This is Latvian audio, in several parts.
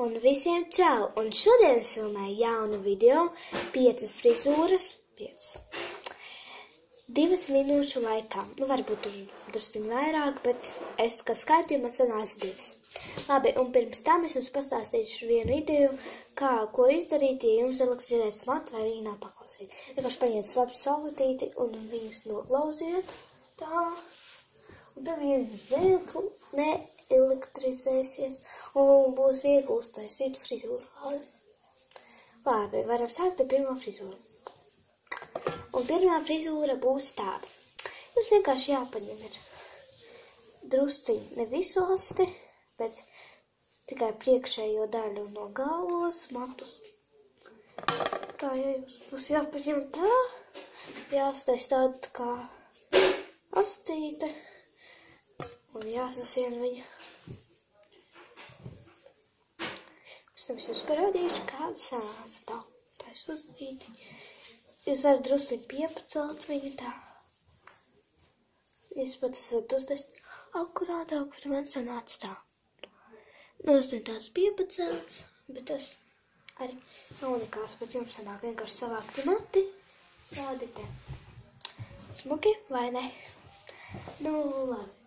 Un visiem čau! Un šodien es filmēju jaunu video, 5 frizūras, 2 minūšu laikā. Varbūt drusciņ vairāk, bet es, kā skaitīju, man sanāca 2. Labi, un pirms tam es jums pastāstīšu vienu ideju, ko izdarīt, ja jums elektriskais matu vai viņi nav paklausīt. Vienkārši paņiet slapu salvetīti un viņus noglauziet tā. Un tad viņus neelektrizēsies un būs viegli uztaisīt frizūru. Labi, varam sākt ar pirmo frizūru. Un pirmā frizūra būs tāda. Jums vienkārši jāpaņem ir drusciņ, ne visu asti, bet tikai priekšējo daļu no galvas, matus. Tā, ja jums būs jāpaņem tā, jāstais tāda kā astīte. Un jāsasien viņa. Pēc tam es jums parādīšu, kāda sanāca tā. Tā es uzstīti. Jūs varat drusciņ piepacelt viņu tā. Jūs pat esat uztaisīt akurātāk, bet man sanāca tā. Drusciņ tās piepacelts, bet tas arī nav nekās, bet jums sanāk vienkārši savākti mati. Šādi te. Smuki vai ne? Nu, labi.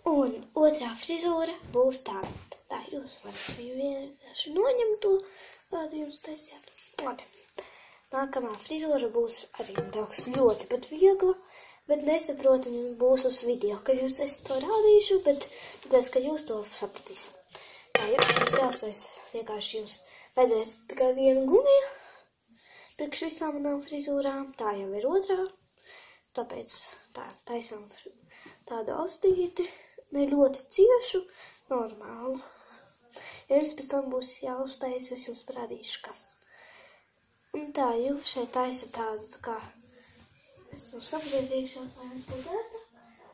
Un otrā frizūra būs tāda. Tā jūs varat viņu vienkārši noņemt to, kādu jums taisījāt. Labi. Nākamā frizūra būs arī daudz ļoti pat viegla, bet nesaprotami būs uz video, ka jūs es to rādīšu, bet tāpēc, ka jūs to sapratīsiet. Tā jums jāstais vienkārši jums vajadzēs tikai vienu gumiju priekš visām manām frizūrām. Tā jau ir otrā, tāpēc tā taisam tādu astīti. Ne ļoti ciešu, normālu. Ja jums pēc tam būs jāuztaisa, es jums parādīšu, kas. Un tā, jūs šeit taisa tādu, tā kā, es jums apgriezīšos, lai jums redzētu,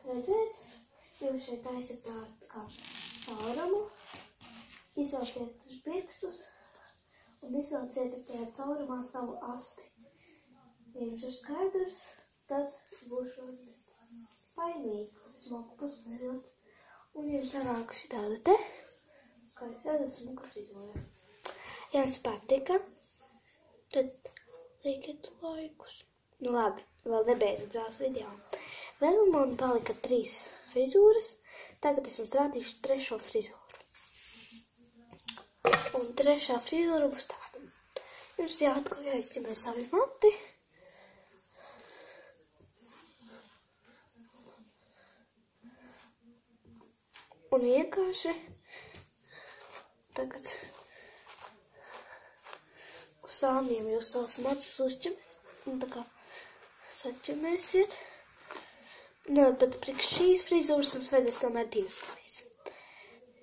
redzēt. Jūs šeit taisa tādu kā caurumu, izvelciet uz pirkstus un izvelciet tajā caurumā savu asti. Ja jums ir skaidrs, tas būs ļoti painīgi, es moku pasmērot. Un jums sanāk šitāda te, kā es redzat, smuka frizūra. Ja jums patika, tad lieciet laikus. Nu labi, vēl nebeidzot tās video. Vēl man palika 3 frizūras, tagad es jums rādīšu 3. frizūru. Un 3. frizūra būs tāda. Jums jāatkal jāizcimē savi mati. Un vienkārši tagad uz sāniem jūs savus matus uzķemēs un tā kā saķemēsiet. Nu, bet priekš šīs frizūras mums vajadzēs tomēr 2 gumijas.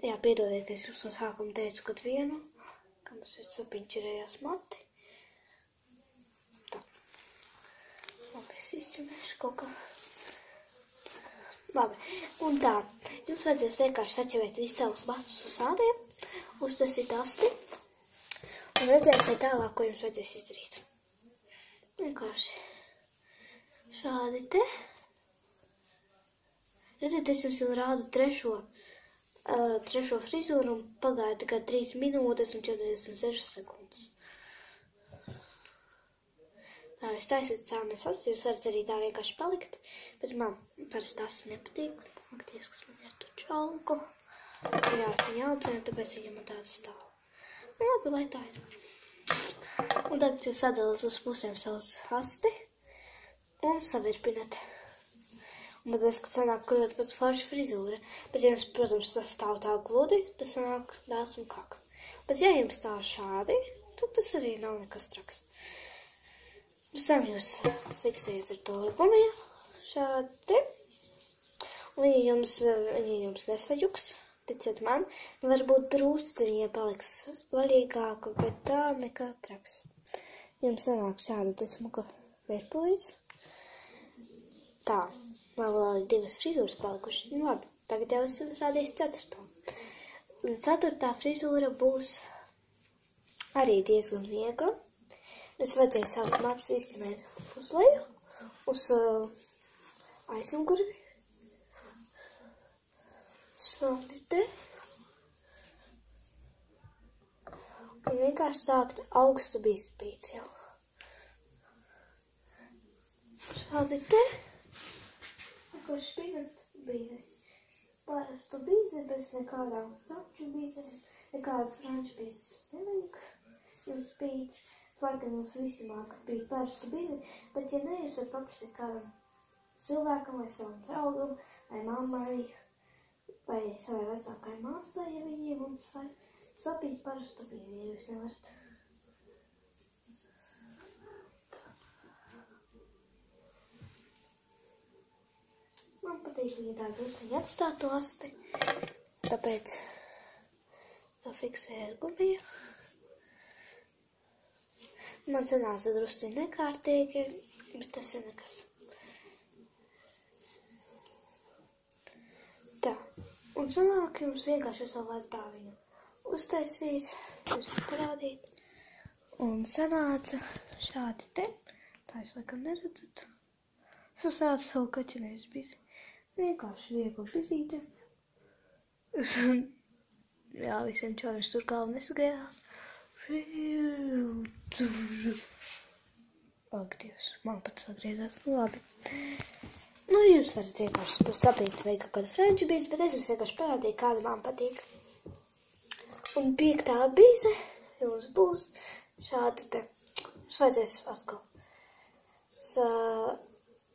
Jā, piedodiet, ka es jums no sākuma teicu, kad vienu, ka mums ir sapiņķirējās mati. Tā. Labi, es izķemēšu kaut kā. Labi, un tā, jums vajadzēs vienkārši saķevēt visus savus matus uz sādiem, uztaisīt asti, un redzēsiet tālāk, ko jums vajadzēs izdarīt. Vienkārši šādi te. Redziet, es jums jau rādu 3. frizūru un pagāja tikai 3 minūtes un 46 sekundes. Tā, jūs taisat sānes asti, jūs varat arī tā vienkārši palikt, bet man parasti tas nepatīk. Aktīvs, kas man ir tu čauku. Jā, viņa audzēja, tāpēc viņa man tāda stāv. Nu, labi, lai tā ir. Un tagad jūs sadalat uz pusēm savus asti un savirpinat. Un tad es, kad sanāk ļoti pēc forša frizūra, bet ja jums, protams, tas stāv tā gludi, tas sanāk dāc un kaka. Bet ja jums stāv šādi, tad tas arī nav nekas traks. Pēc tam jūs fiksējat ar to gumiju šādi te. Un viņi jums nesajuks, ticiet man. Nu, varbūt drusciņi paliks vaļīgāka, bet tā nekā traks. Jums sanāk šāda te smuka virpulīts. Tā, vēl ir 2 frizūras palikušas. Nu, labi, tagad jau es jums rādīšu 4. Un 4. frizūra būs arī diezgan viegla. Es vajadzēju savus matus izķemēt uz leju, uz aizmuguri. Šādi te. Un vienkārši sākt augstu bīzi jau. Šādi te. Ko špinat bīzi. Parastu bīzi bez nekādām franču bīzēm. Nekādas franču bīzes nevajag. Jūs bīdz. Laikam jūs visi mākat bīt parastu bīzi. Bet ja ne, jūs varat paprasīt kādam cilvēkam vai savam draugam vai mammai vai savai vecākai māsai, ja viņiem mums vai sapīt parastu bīzi, ja jūs nevarat. Man patīk viņa tā drusiņi atstāt to asti, tāpēc to fiksēju ar gumiju. Man sanāca drusciņi nekārtīgi, bet tas ir nekas. Tā, un sanāk jums vienkārši jūs vēl varat tā viņu uztaisīt, jums parādīt. Un sanāca šādi te, tā jūs laikam neredzat. Es uzsācu savu kaķinējuši bizi. Vienkārši viegli bizīte. Jā, visiem čoviem tur galva nesagriezās. Ak, Dievs, man pat sagriezās. Nu, labi. Nu, jūs varat vienkārši sapīt vai kaut kādu franču bīzi, bet es jums vienkārši parādīju, kāda man patīk. Un 5. bīze jums būs šāda te. Mums vajadzēs atkal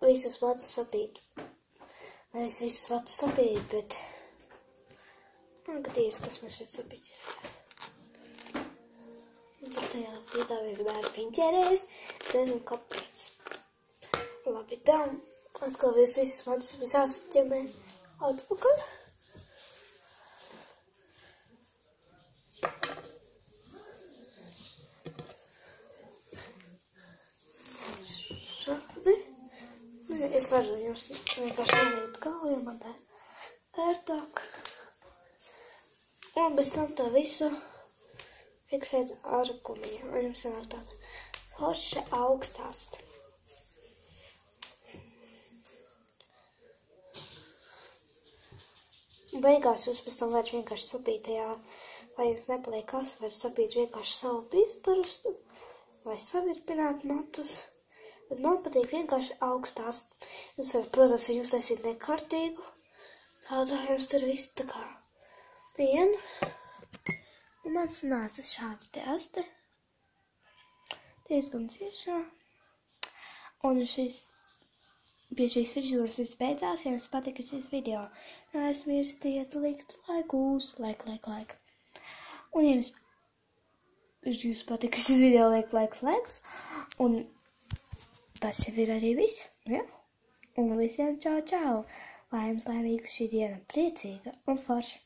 visus matus sapīt. Nevis visus matus sapīt, bet man gadījās, kas man šeit sapīts ir. Tad tajā vietā vienmēr piņķerēs, nezinu kāpēc. Labi, tā. Atkal visus matus mēs jāsaķemē atpakaļ. Šādi. Es varu jums vienkārši nerīt galvu, jo man tā ērtāk. Un bez tam to visu fiksēt ar gumiju. Un jums sanāk tāda forša augstasta. Beigās jūs pēc tam vairs vienkārši sapīt tajā, vai jums nepaliek kas, var sapīt vienkārši savu bīzi parastu, vai savirpināt matus. Bet man patīk vienkārši augstast. Jūs varat, protams, ja jūs taisīt nekārtīgu, tādā jums tur viss tā kā vien. Un man sanāca šādi te aste. Diezgan ciešā. Un pie šīs frizūras viss beidzās. Ja jums patika šis video, neaizmirstiet likt laikus, like. Un ja jums patika šis video, likt laikus. Un tas jau ir arī viss. Ja? Un visiem čau. Lai jums laimīga šī diena, priecīga un forša.